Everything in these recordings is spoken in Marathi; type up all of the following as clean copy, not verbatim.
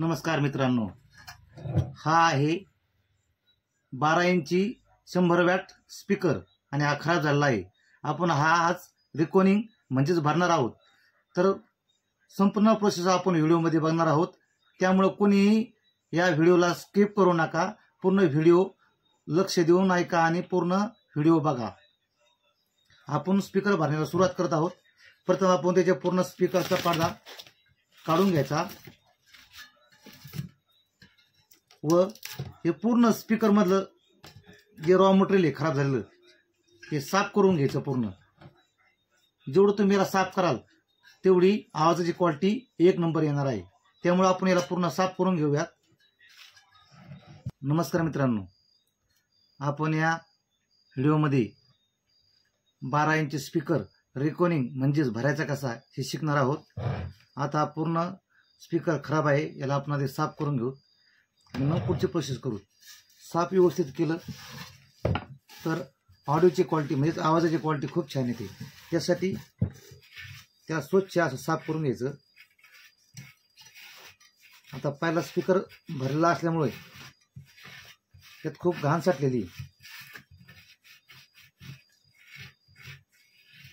नमस्कार मित्रांनो, हा आहे 12 इंची 100 वॅट स्पीकर आणि हा खराब झालेला आहे. आपण हा आज रिकॉर्डिंग म्हणजेच भरणार आहोत. तर संपूर्ण प्रोसेस आपण व्हिडिओमध्ये बघणार आहोत. त्यामुळे कोणीही या व्हिडिओला स्किप करू नका. पूर्ण व्हिडिओ लक्ष देऊन ऐका आणि पूर्ण व्हिडिओ बघा. आपण स्पीकर भरण्याला सुरुवात करत आहोत. प्रथम आपण त्याच्या पूर्ण स्पीकरचा पडदा काढून घ्यायचा व हे पूर्ण स्पीकर मधलं जे रॉ मटेरियल आहे खराब झालेलं हे साफ करून घ्यायचं. पूर्ण जेवढं तुम्ही याला साफ कराल तेवढी आवाजाची क्वालिटी एक नंबर येणार आहे. त्यामुळे आपण याला पूर्ण साफ करून घेऊयात. नमस्कार मित्रांनो, आपण या व्हिडिओमध्ये 12 इंच स्पीकर रेकॉर्डिंग म्हणजेच भरायचा कसा हे शिकणार आहोत. आता पूर्ण स्पीकर खराब आहे, याला आपण आधी साफ करून घेऊ आणि मग पुढची प्रोसेस करू. साफ व्यवस्थित केलं तर ऑडिओची क्वालिटी म्हणजेच आवाजाची क्वालिटी खूप छान येते. त्यासाठी त्या स्वच्छ असं साफ करून घ्यायचं. आता पहिला स्पीकर भरलेला असल्यामुळे त्यात खूप घाण साठलेली,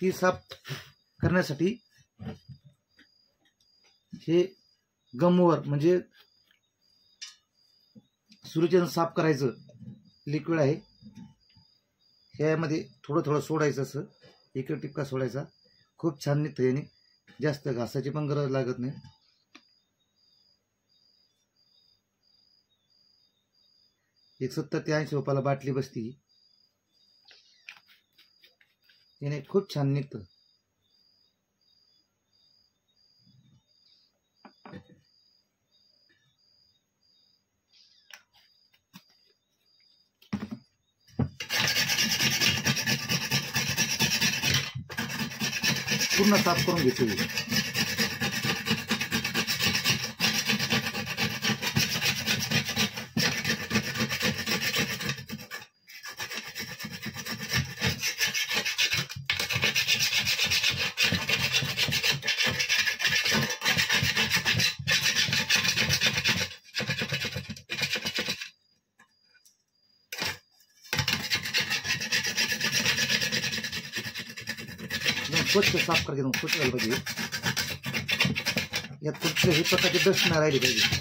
ती साफ करण्यासाठी हे गमवर म्हणजे सुरीचे साफ करायचं लिक्विड आहे. ह्यामध्ये थोडं थोडं सोडायचं, असं एक टिपका सोडायचा. खूप छान निघतं याने, जास्त घासाची पण गरज लागत नाही. एक 70 ते 80 रुपयाला बाटली बसती. याने खूप छान निघतं. पूर्ण साफ करून घ्यायचं. स्वच्छ साफ करायचं. मग स्वच्छ झालं पाहिजे. यात कुठल्याही प्रकारचे डस्ट नाही राहिले पाहिजे.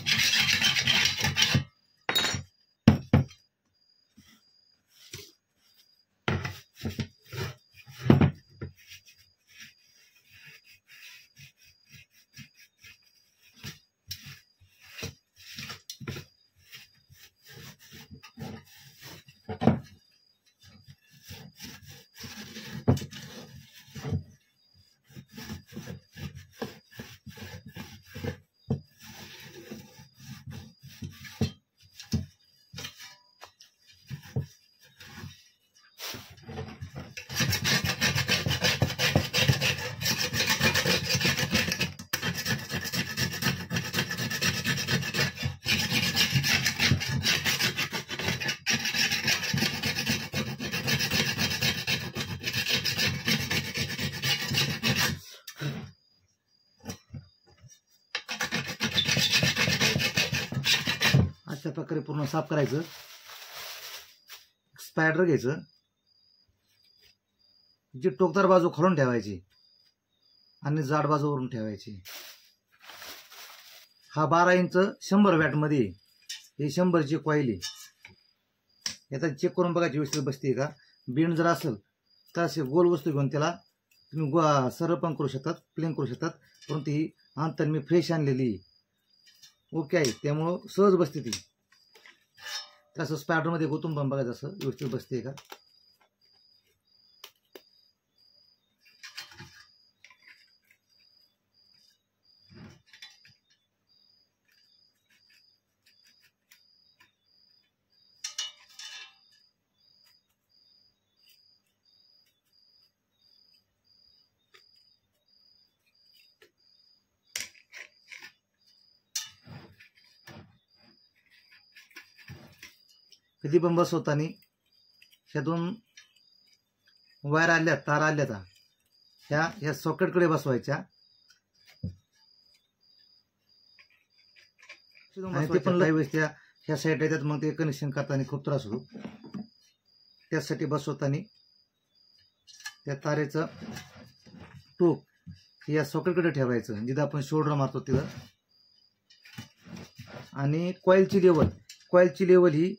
अशा प्रकारे पूर्ण साफ करायचं. स्पायडर घ्यायचं, जी टोकदार बाजू खोलून ठेवायची आणि जाड बाजू वरून ठेवायची. हा 12 इंच 100 वॅट मध्ये हे 100ची कॉईल आहे. याचा चेक करून बघायची व्यवस्थित बसते का. बीण जर असेल तर असे गोल वस्तू घेऊन त्याला तुम्ही सरळ पण करू शकतात, प्लेन करू शकतात. परंतु ही अंतर मी फ्रेश आणलेली ओके आहे, त्यामुळं सहज बसते ती. तसं स्पायडरमध्ये गोतून पण बघायचं असं व्यवस्थित बसते का. कधी पण बसवताना ह्यातून वायर आल्या, तार आल्या, ह्या सॉकेटकडे बसवायच्या. आणि ते पण काही वेळेस त्या ह्या साईड येतात, मग ते कनेक्शन करताना खूप त्रास होतो. त्यासाठी बसवताना त्या तारेचं टोक या सॉकेटकडे ठेवायचं जिथं आपण शोल्डर मारतो तिथं. आणि कॉईलची लेवल ही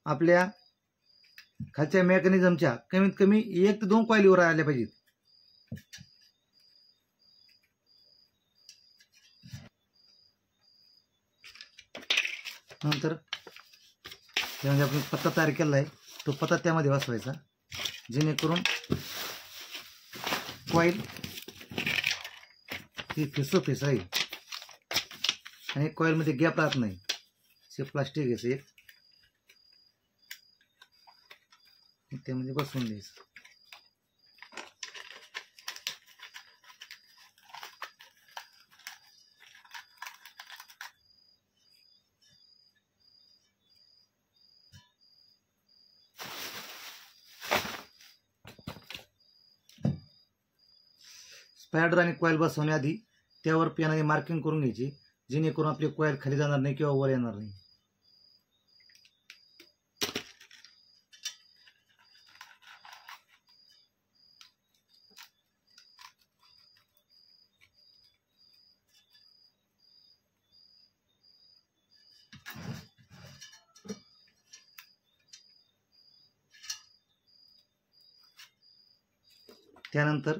आपल्या खालच्या मेकॅनिझमच्या कमीत कमी 1 ते 2 कॉईलवर आल्या पाहिजेत. नंतर त्यामध्ये आपण पत्ता तयार केला आहे, तो पत्ता त्यामध्ये बसवायचा जेणेकरून कॉईल ही फेसोफेस राहील आणि कॉईलमध्ये गॅप राहत नाही. हे प्लास्टिक घ्यायचं एक, त्यामध्ये बसवून द्यायचं. स्पायडर आणि कॉईल बसवण्याआधी त्यावर पेनाने मार्किंग करून घ्यायची जेणेकरून आपली कॉईल खाली जाणार नाही किंवा वर येणार नाही. त्यानंतर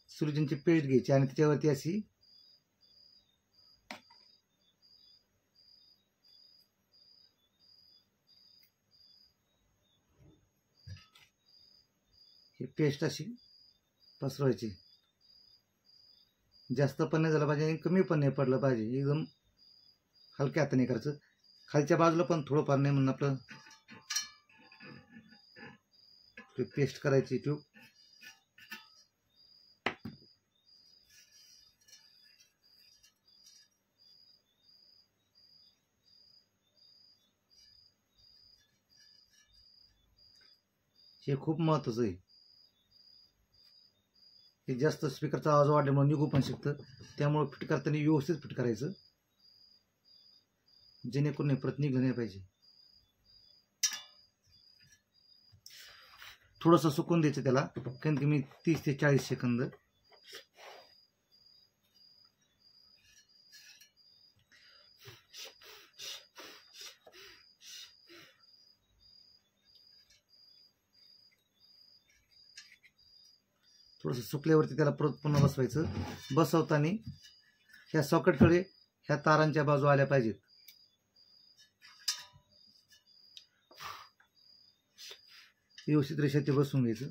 सुलोजनची पेस्ट घ्यायची आणि त्याच्यावरती अशी ही पेस्ट अशी पसरवायची. जास्त पण नाही झालं पाहिजे आणि कमी पण नाही पडलं पाहिजे, एकदम हलक्या हाताने करायचं. खालच्या बाजूला पण थोडंफार नाही म्हणून आपलं पेस्ट करायची ट्यूब. हे खूप महत्वाचं आहे. हे जास्त स्पीकरचा आवाज वाढल्यामुळे निघू पण शकतं, त्यामुळे फिट करताना व्यवस्थित फिट करायचं जेणेकरून परत निघलं नाही पाहिजे. थोडंसं सुकून द्यायचं त्याला, कमीत कमी 30 ते 40 सेकंद. थोडंसं सुकल्यावरती त्याला परत पुन्हा बसवायचं. बसवताना ह्या सॉकेटकडे ह्या तारांच्या बाजू आल्या पाहिजेत. व्यवस्थित रेषा ते बसवून घ्यायचं.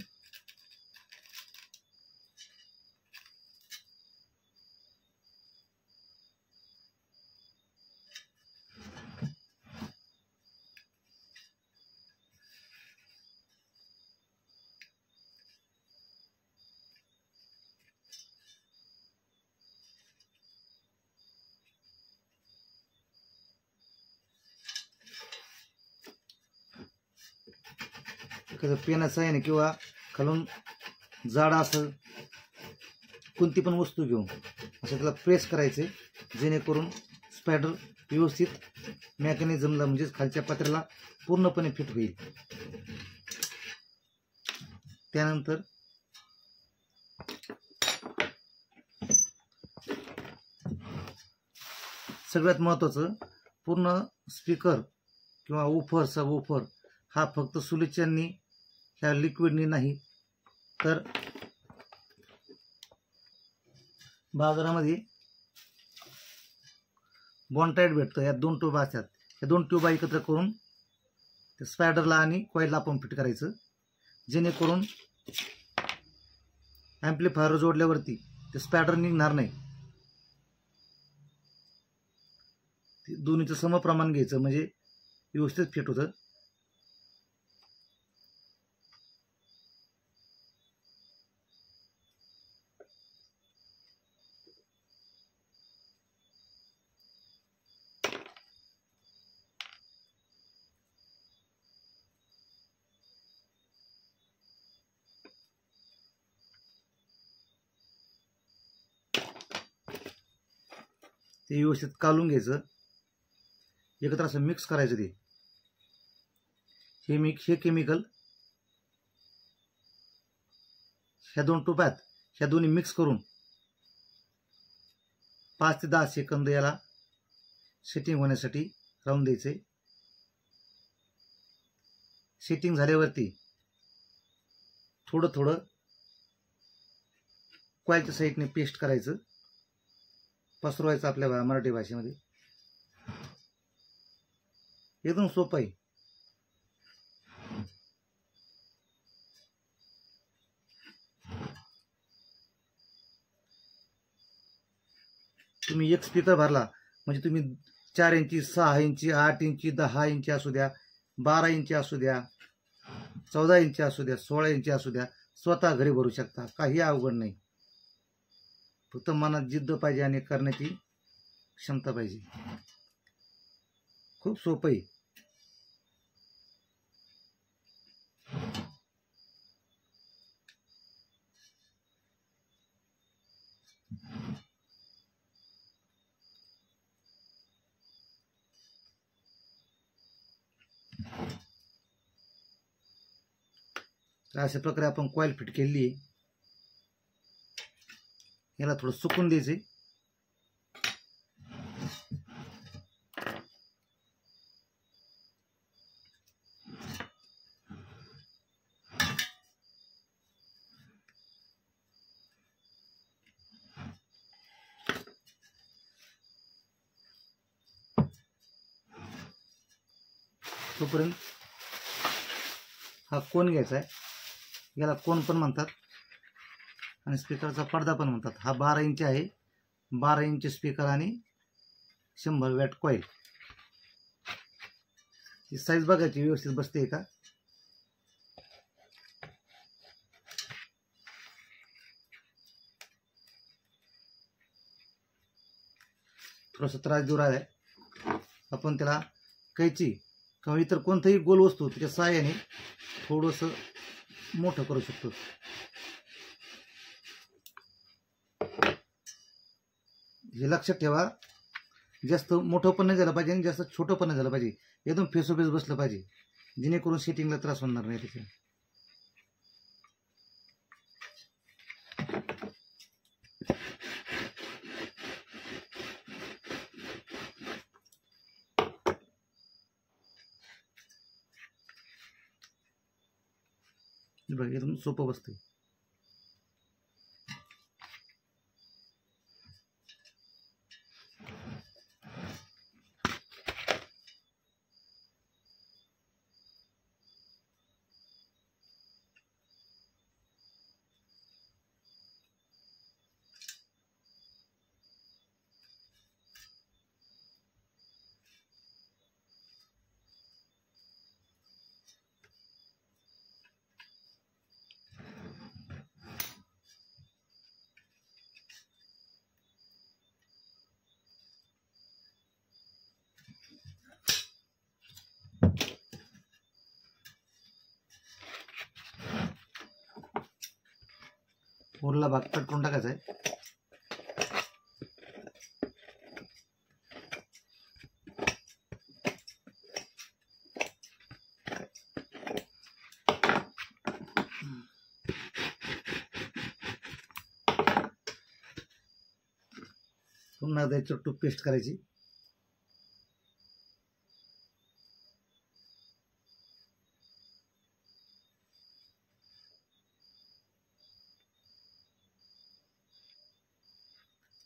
एखादं पेनाचं आहे ना किंवा खालून जाड असं कोणती पण वस्तू घेऊन असं त्याला प्रेस करायचे जेणेकरून स्पायडर व्यवस्थित मेकॅनिझमला म्हणजेच खालच्या पत्र्याला पूर्णपणे फिट होईल. त्यानंतर सगळ्यात महत्त्वाचं, पूर्ण स्पीकर किंवा वूफर सब वूफर हा फक्त सुलोचननी ह्या लिक्विडनी नाही तर बाजारामध्ये बॉन्टाईट भेटतं. या 2 ट्यूब असतात, या 2 ट्यूब एकत्र करून त्या स्पायडरला आणि कॉईलला आपण फिट करायचं जेणेकरून ॲम्प्लिफायर जोडल्यावरती ते स्पायडर निघणार नाही. दोन्हीचं समप्रमाण घ्यायचं म्हणजे व्यवस्थित फिट होतं. ते व्यवस्थित कालून घ्यायचं, एकत्र असं मिक्स करायचं. ते हे केमिकल ह्या 2 टोपात ह्या दोन्ही मिक्स करून 5 ते 10 सेकंद याला सेटिंग होण्यासाठी राहून द्यायचे. सेटिंग झाल्यावरती थोडं थोडं कॉईलच्या साईडने पेस्ट करायचं, पसरवायचं आपल्या मराठी भाषेमध्ये. एकदम सोपं आहे. तुम्ही एक स्पीकर भरला म्हणजे तुम्ही 4 इंची, 6 इंची, 8 इंची, 10 इंची असू द्या, 12 इंची असू द्या, 14 इंची असू द्या, 16 इंची असू द्या, स्वतः घरी भरू शकता. काही अवघड नाही. फक्त मनात जिद्द पाहिजे आणि करण्याची क्षमता पाहिजे. खूप सोपं आहे. अशा प्रकारे आपण कॉईल फिट केलेली आहे. याला थोडं सुकून द्यायचे. तोपर्यंत हा कोन घ्यायचा आहे. याला कोन पण म्हणतात आणि स्पीकरचा पडदा पण म्हणतात. हा 12 इंच आहे. 12 इंच स्पीकर आणि 100 वॅट कॉईल. ही साईज बघायची व्यवस्थित बसते का. थोडासा त्रास देऊ राहिला आहे. आपण त्याला कैची किंवा इतर कोणताही गोल वस्तू त्याच्या सहाय्याने थोडंसं मोठं करू शकतो. हे लक्षात ठेवा, जास्त मोठं पण नाही झालं पाहिजे आणि जास्त छोटं पण नाही झालं पाहिजे. एकदम फेसोफेस बसलं पाहिजे, जेणेकरून सेटिंगला त्रास होणार नाही त्याच्या. बघ एकदम सोपं बसते. उरला भाग कट करून टाकायचा आहे. पुन्हा एकदा याच्यावर टूप पेस्ट करायची.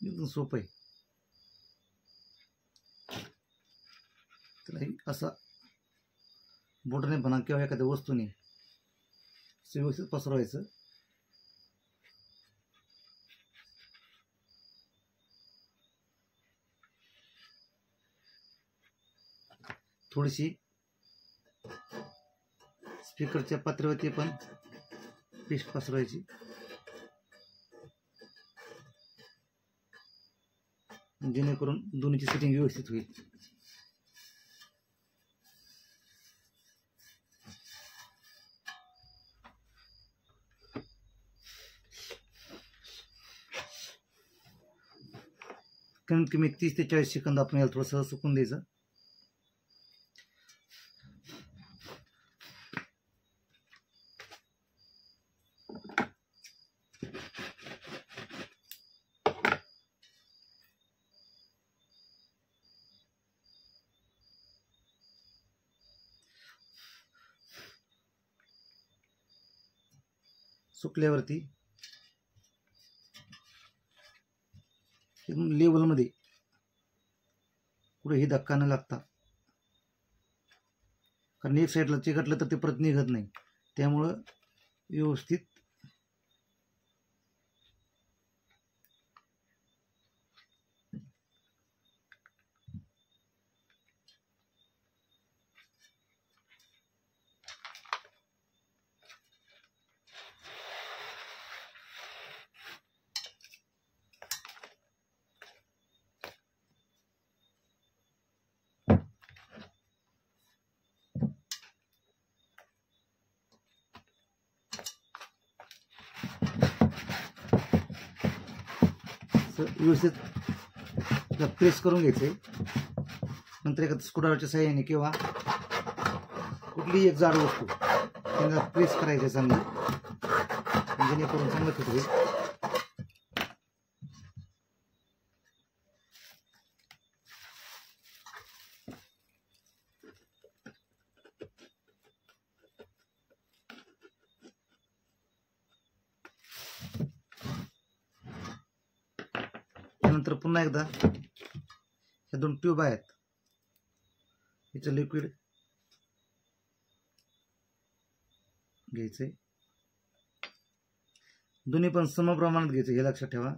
एकदम सोपं आहे. त्याला असा बोटाने म्हणा किंवा एखाद्या वस्तूने व्यवस्थित पसरवायचं. थोडीशी स्पीकरच्या पातळीवरती पण पेस्ट पसरवायची. जेणेकरून दोन्हीची सेटिंग व्यवस्थित होईल. कमीत कमी 30 ते 40 सेकंद आपण याला थोडंसं सुकून द्यायचं. सुकल्यावरती लेवलमध्ये कुठेही धक्का न लागता, कारण एक साईडला चिकटलं तर ते परत निघत नाही, त्यामुळं व्यवस्थित व्यवस्थित प्रेस करून घ्यायचे. नंतर एका स्क्रूड्रायव्हरच्या साहाय्याने किंवा कुठलीही एक जाड वस्तू त्यांना प्रेस करायचे चांगली, जेणेकरून चांगलं फिट होईल. त्यानंतर पुन्हा एकदा ह्या 2 ट्यूब आहेत, हिचं लिक्विड घ्यायचंय. दोन्ही पण समप्रमाणात घ्यायचं, हे लक्षात ठेवा.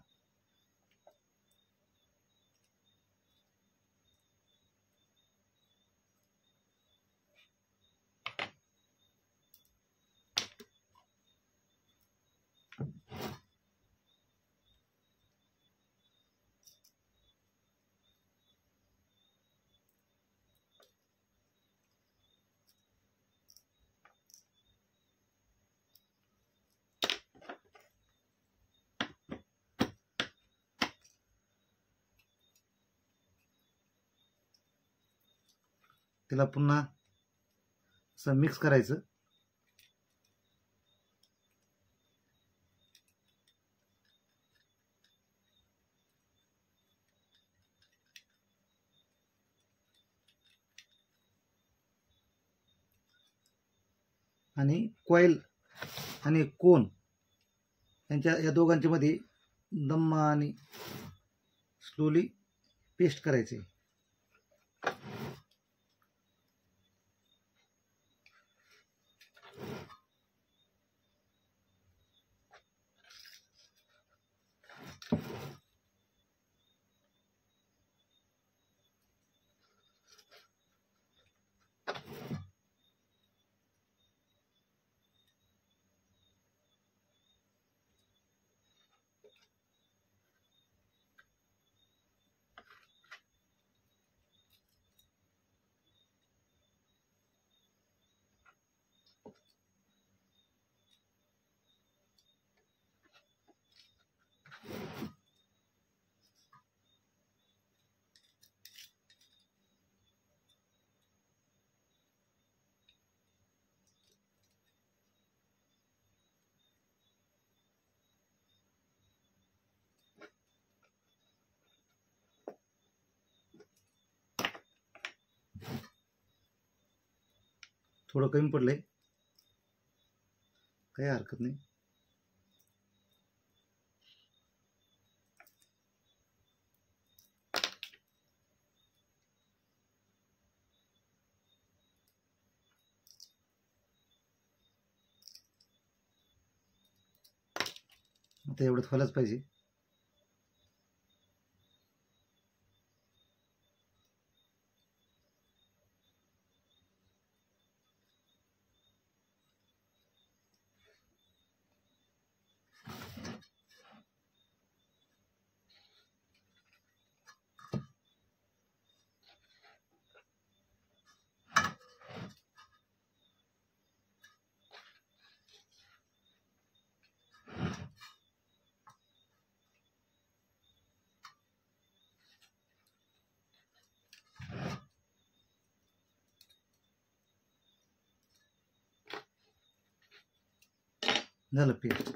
त्याला पुन्हा असं मिक्स करायचं. आणि कॉईल आणि कोन या दोघांच्या मध्ये दम्मा आणि स्लोली पेस्ट करायचे. थोडं कमी पडलंय, काही हरकत नाही. आता एवढंच व्हायलाच पाहिजे. झालं पेस्ट.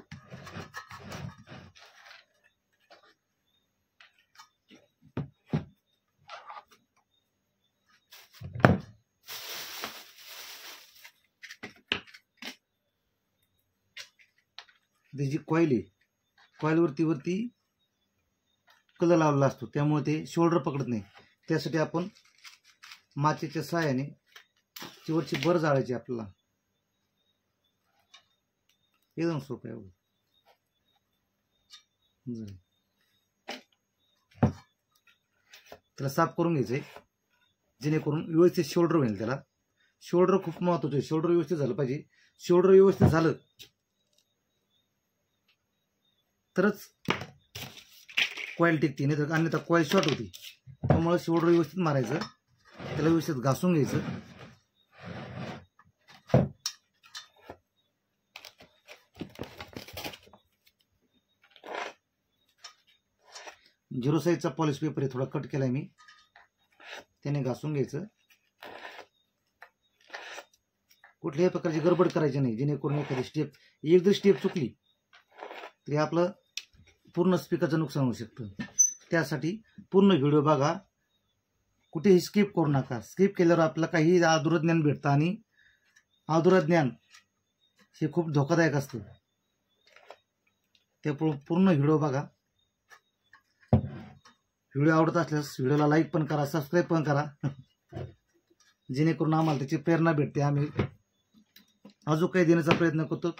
त्याची कॉईल आहे, कॉईलवरती कलर लावलेला असतो, त्यामुळे ते शोल्डर पकडत नाही. त्यासाठी आपण माचेच्या सहाय्याने वरची बर जाळायची. आपल्याला एकदम सोपं आहे. त्याला साफ करून घ्यायचंय जेणेकरून व्यवस्थित शोल्डर होईल. त्याला शोल्डर खूप महत्वाचं आहे, शोल्डर व्यवस्थित झालं पाहिजे. शोल्डर व्यवस्थित झालं तरच कॉईल टिकते, नाही तर अन्यथा कॉईल शॉर्ट होती. त्यामुळे शोल्डर व्यवस्थित मारायचं, त्याला व्यवस्थित घासून घ्यायचं. 0 साईजचा पॉलिश पेपर आहे, थोडा कट केलाय मी, त्याने घासून घ्यायचं. कुठल्याही प्रकारची गडबड करायची नाही, जेणेकरून एखादी स्टेप, एक जर स्टेप चुकली तरी आपलं पूर्ण स्पीकरचं नुकसान होऊ शकतं. त्यासाठी पूर्ण व्हिडिओ बघा, कुठेही स्किप करू नका. स्किप केल्यावर आपल्याला काही अधुरं ज्ञान भेटतं आणि अधुरं ज्ञान हे खूप धोकादायक असतं. त्यामुळे पूर्ण व्हिडिओ बघा. व्हिडिओ आवडत असल्यास व्हिडिओला लाईक पण करा, सबस्क्राईब पण करा, जेणेकरून आम्हाला त्याची प्रेरणा भेटते. आम्ही अजून काही देण्याचा प्रयत्न करतो.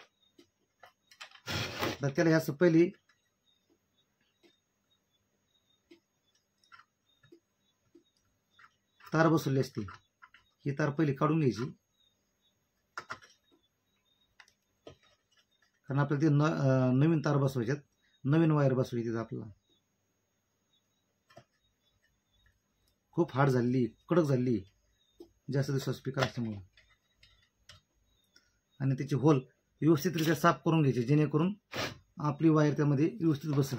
तर त्याला ह्याच पहिली तार बसवली असते, ही तार पहिली काढून घ्यायची, कारण आपल्याला ते नवीन तार बसवायच्यात, नवीन वायर बसवायची. आपल्याला खूप हार्ड झालेली, कडक झालेली जास्त दिवस स्पीकर असल्यामुळे. आणि त्याचे होल व्यवस्थितरित्या साफ करून घ्यायचे, जेणेकरून आपली वायर त्यामध्ये व्यवस्थित बसेल.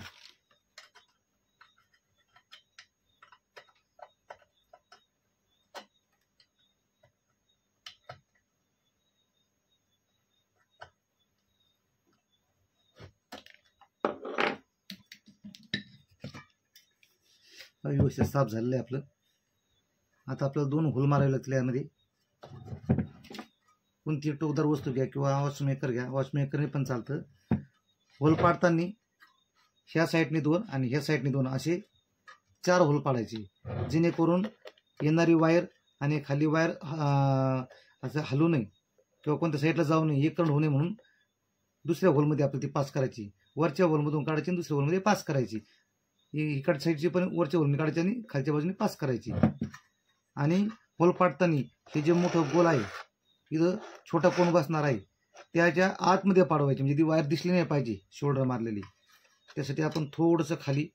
व्यवस्थित साफ झालेलं आहे आपलं. आता आपल्याला 2 होल मारावे लागतील. यामध्ये कोणती टोकदार वस्तू घ्या किंवा वॉशमेकर घ्या, वॉशमेकरने पण चालतं. होल पाडताना ह्या साईडने 2 आणि ह्या साईडने 2 असे 4 होल पाडायचे, जेणेकरून येणारी वायर आणि खाली वायर असं हलू नये किंवा कोणत्या साईडला जाऊ नये, एक करंट होऊ नये म्हणून दुसऱ्या होलमध्ये आपल्याला ती पास करायची. वरच्या होलमधून काढायची आणि दुसऱ्या होलमध्ये पास करायची. इकडच्या साईडची पण वरच्या होलने काढायची आणि खालच्या बाजूने पास करायची. आणि होल पाडताना हे जे मोठं गोल आहे, इथं छोटा कोण बसणार आहे, त्याच्या आतमध्ये पाडवायची, म्हणजे ती वायर दिसली नाही पाहिजे शोल्डर मारलेली. त्यासाठी आपण थोडंसं खाली,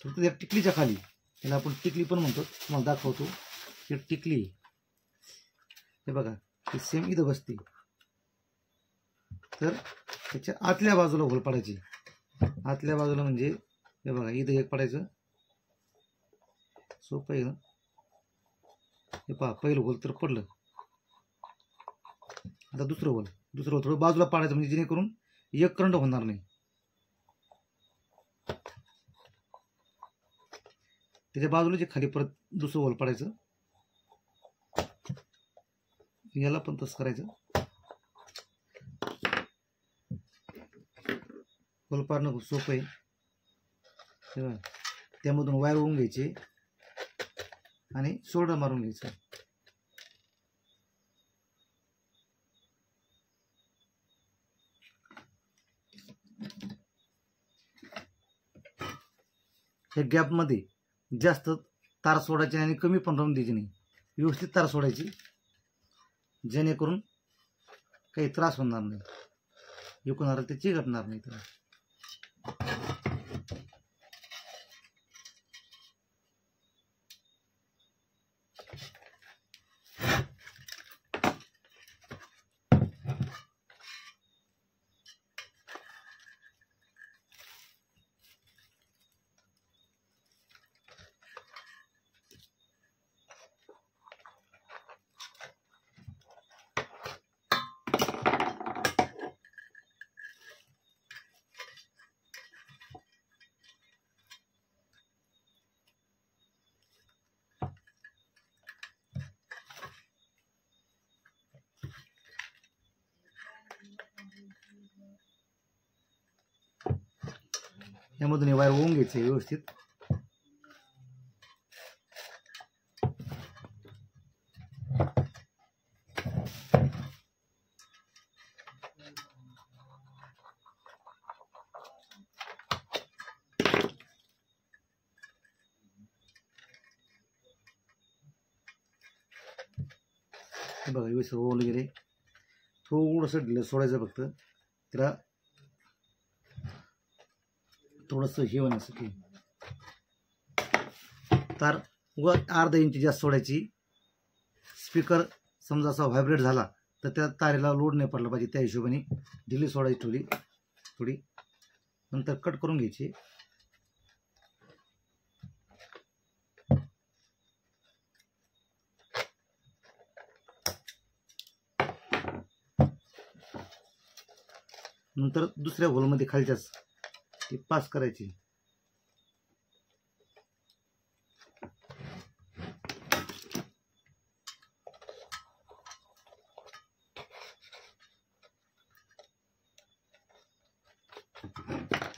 फक्त त्या टिकलीच्या खाली, त्याला आपण टिकली पण म्हणतो, तुम्हाला दाखवतो. ही टिकली, हे बघा, ही सेम इथं बसते. तर त्याच्या आतल्या बाजूला होल पाडायची. आतल्या बाजूला म्हणजे हे बघा, इथं एक पडायचं, सोपं आहे ना. हे पहा, पहिलं होल तर पडलं. आता दुसरं होल थोडं बाजूला पाडायचं, म्हणजे जेणेकरून एक करंट होणार नाही. त्याच्या बाजूला जे खाली परत दुसरं होल पाडायचं. याला पण तसं करायचं. होल पाडणं खूप सोपं आहे. त्यामधून वायर ओढून घ्यायचे आणि शोल्डर मारून घ्यायचं. या गॅपमध्ये जास्त तार सोडायची आणि कमी पण राहून द्यायची नाही, व्यवस्थित तार सोडायची, जेणेकरून काही त्रास होणार नाही, विकणार ते चिघटणार नाही. तर यामधून हे वायर ओवून घ्यायचे व्यवस्थित. बघा व्यवस्थित ओवून गेले. थोडंसं ढिलं सोडायचं फक्त, त्याला थोडंसं हे होण्यासाठी. तार अर्धा इंच जास्त सोडायची. स्पीकर समजा असा व्हायब्रेट झाला तर त्या तारेला लोड नाही पडला पाहिजे, त्या हिशोबाने ढिली सोडायची ठेवली थोडी. नंतर कट करून घ्यायची. नंतर दुसऱ्या होलमध्ये खालच्याच ती पास करायची.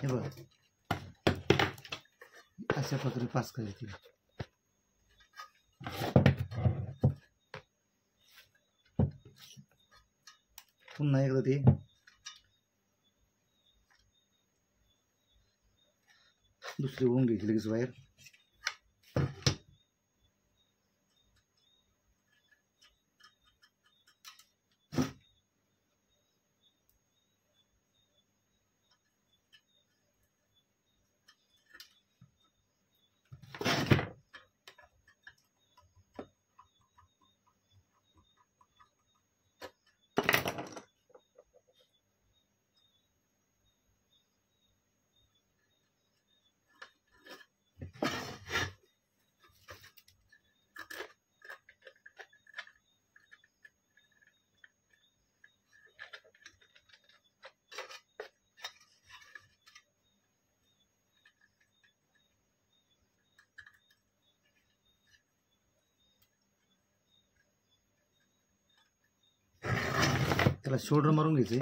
हे बघा अशा प्रकारे पास करायची. पुन्हा एकदा ते दुसरी ओवून घ्यायची लगेच वायर. त्याला शोल्डर मारून घ्यायचे.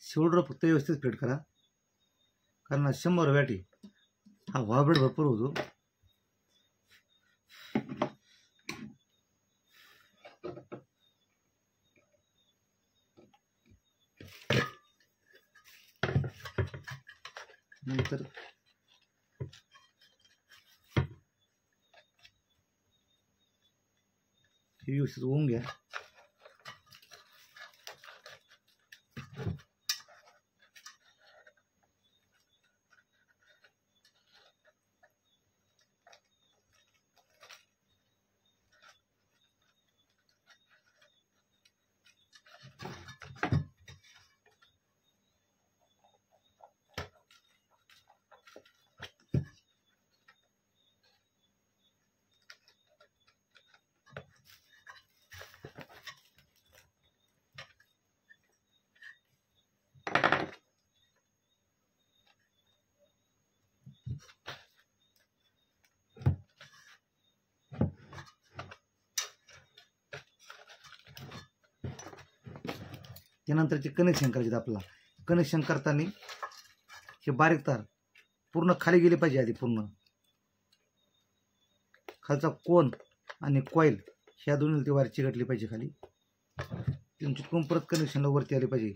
शोल्डर फक्त व्यवस्थित फिट करा, कारण 100 वॅट आहे. हा व्हायब्रेट भरपूर होतो. नंतर व्यवस्थित ओवून घ्या. त्यानंतर ते कनेक्शन करायचे. आपल्याला कनेक्शन करताना हे बारीक तार पूर्ण खाली गेली पाहिजे. आधी पूर्ण खालचा कोन आणि कॉईल ह्या दोन्ही ती वायर चिकटली पाहिजे खाली. चिटकून परत कनेक्शनला वरती आले पाहिजे,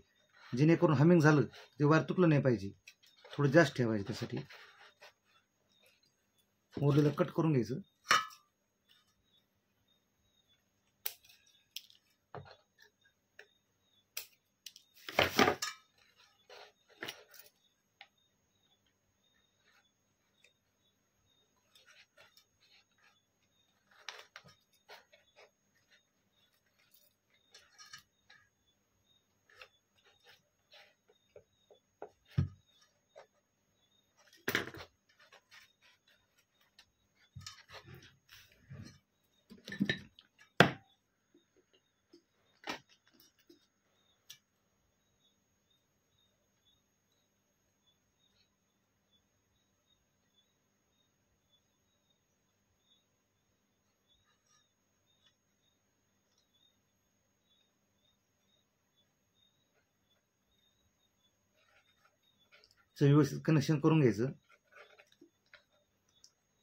जेणेकरून हमिंग झालं ते वायर तुटलं नाही पाहिजे. थोडं जास्त ठेवायचं. त्यासाठी उरलेलं कट करून घ्यायचं. व्यवस्थित कनेक्शन करून घ्यायचं,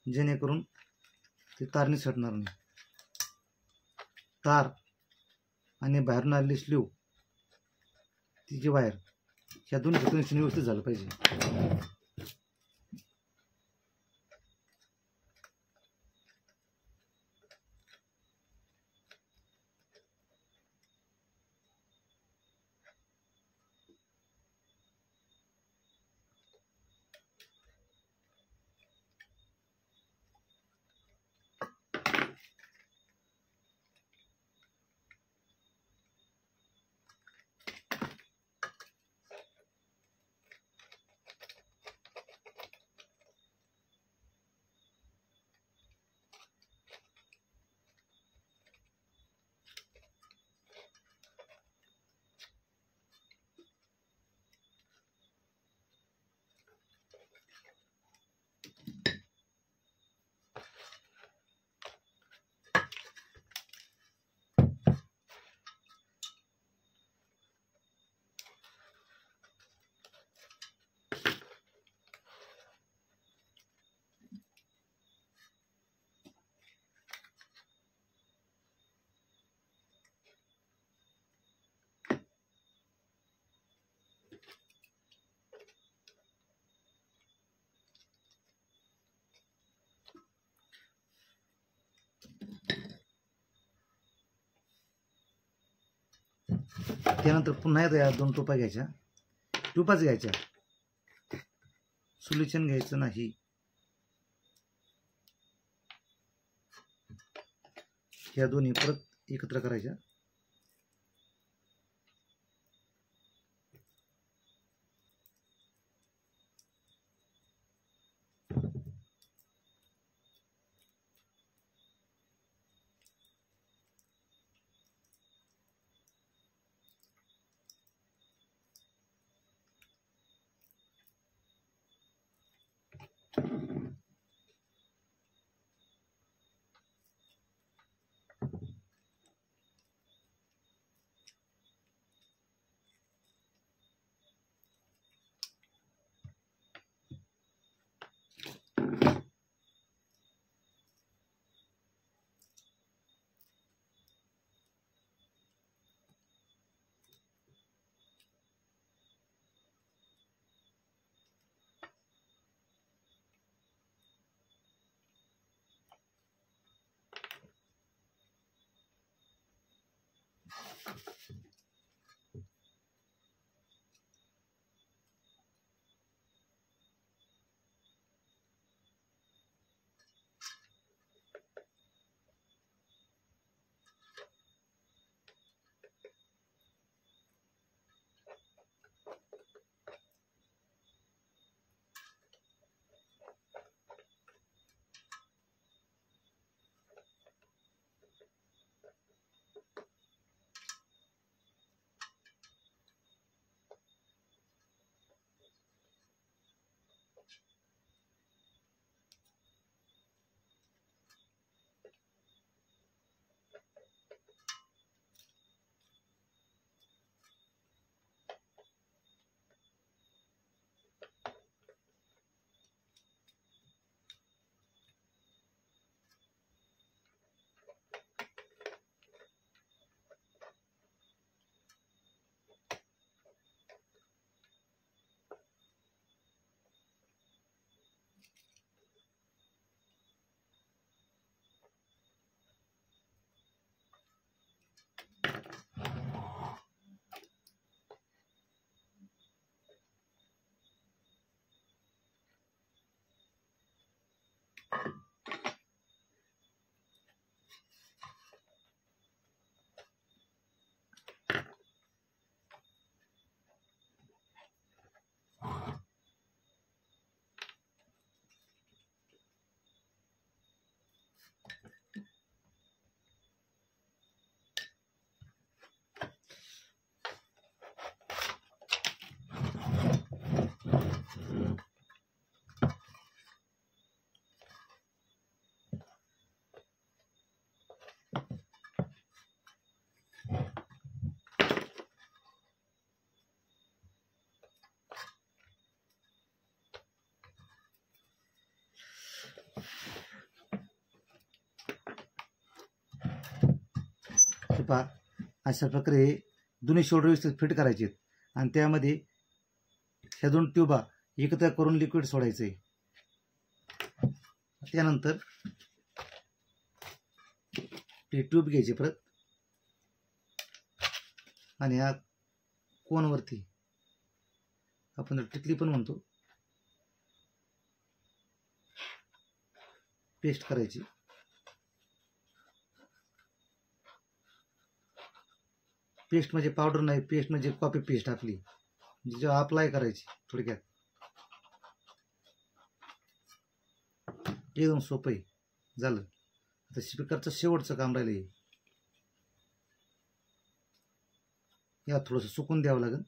जेणेकरून ते तार निसटणार नाही. तार आणि बाहेरून आलेली स्लीव, तिची वायर, ह्या दोन्ही कनेक्शन व्यवस्थित झालं पाहिजे. त्यानंतर पुन्हा एकदा या 2 टोपा घ्यायच्या, ट्यूबाच घ्यायच्या, सोल्युशन घ्यायचं नाही. ह्या दोन्ही परत एकत्र करायच्या. पहा अशा प्रकारे दोन्ही शोल्डर व्यवस्थित फिट करायचे आहेत आणि त्यामध्ये ह्या दोन ट्यूबा एकत्र करून लिक्विड सोडायचे। त्यानंतर ती ट्यूब घ्यायची परत आणि या कोनवरती आपण टिकली पण म्हणतो पेस्ट करायची। पेस्ट म्हणजे पावडर नाही, पेस्ट म्हणजे कॉपी पेस्ट आपली, जी अप्लाय करायची थोडक्यात। एकदम सोपं आहे। झालं, आता स्पीकरचं शेवटचं काम राहिलं, या थोडंसं सुकून द्यावं लागेल।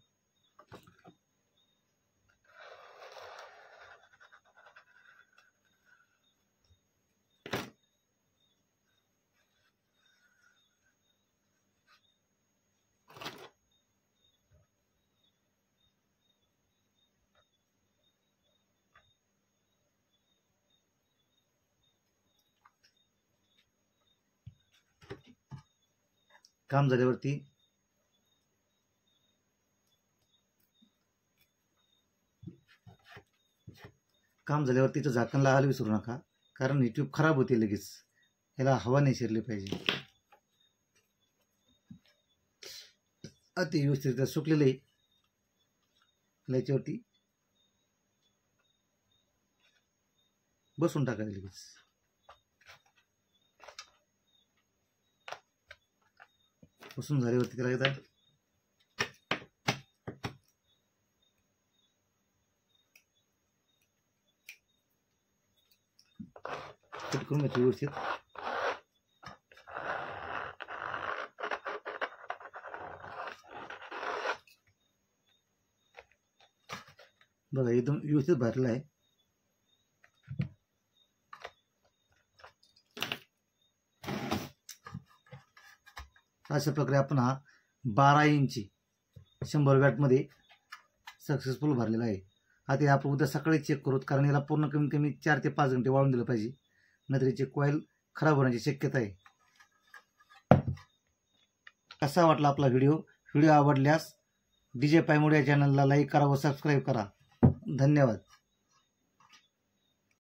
काम झाल्यावरती इथं झाकण लावायला विसरू नका, कारण ही ट्यूब खराब होते लगेच, याला हवा नाही शिरली पाहिजे। अति व्यवस्थित सुकलेलं आहे, याच्यावरती बसून टाकायला लगेच। बसून झाल्यावरती त्याला एकदा कट करून घ्यायचं व्यवस्थित। बघा एकदम व्यवस्थित भरला आहे। अशा प्रकारे आपण हा 12 इंची 100 वॅटमध्ये सक्सेसफुल भरलेला आहे। आता आपण उद्या सकाळी चेक करूत, कारण याला पूर्ण कमीत कमी 4 ते 5 घंटे वाळून दिलं पाहिजे, नाहीतर याची कॉईल खराब होण्याची शक्यता आहे। कसा वाटला आपला व्हिडिओ आवडल्यास DJ पायमुडे या चॅनलला लाईक करा व सबस्क्राईब करा। धन्यवाद।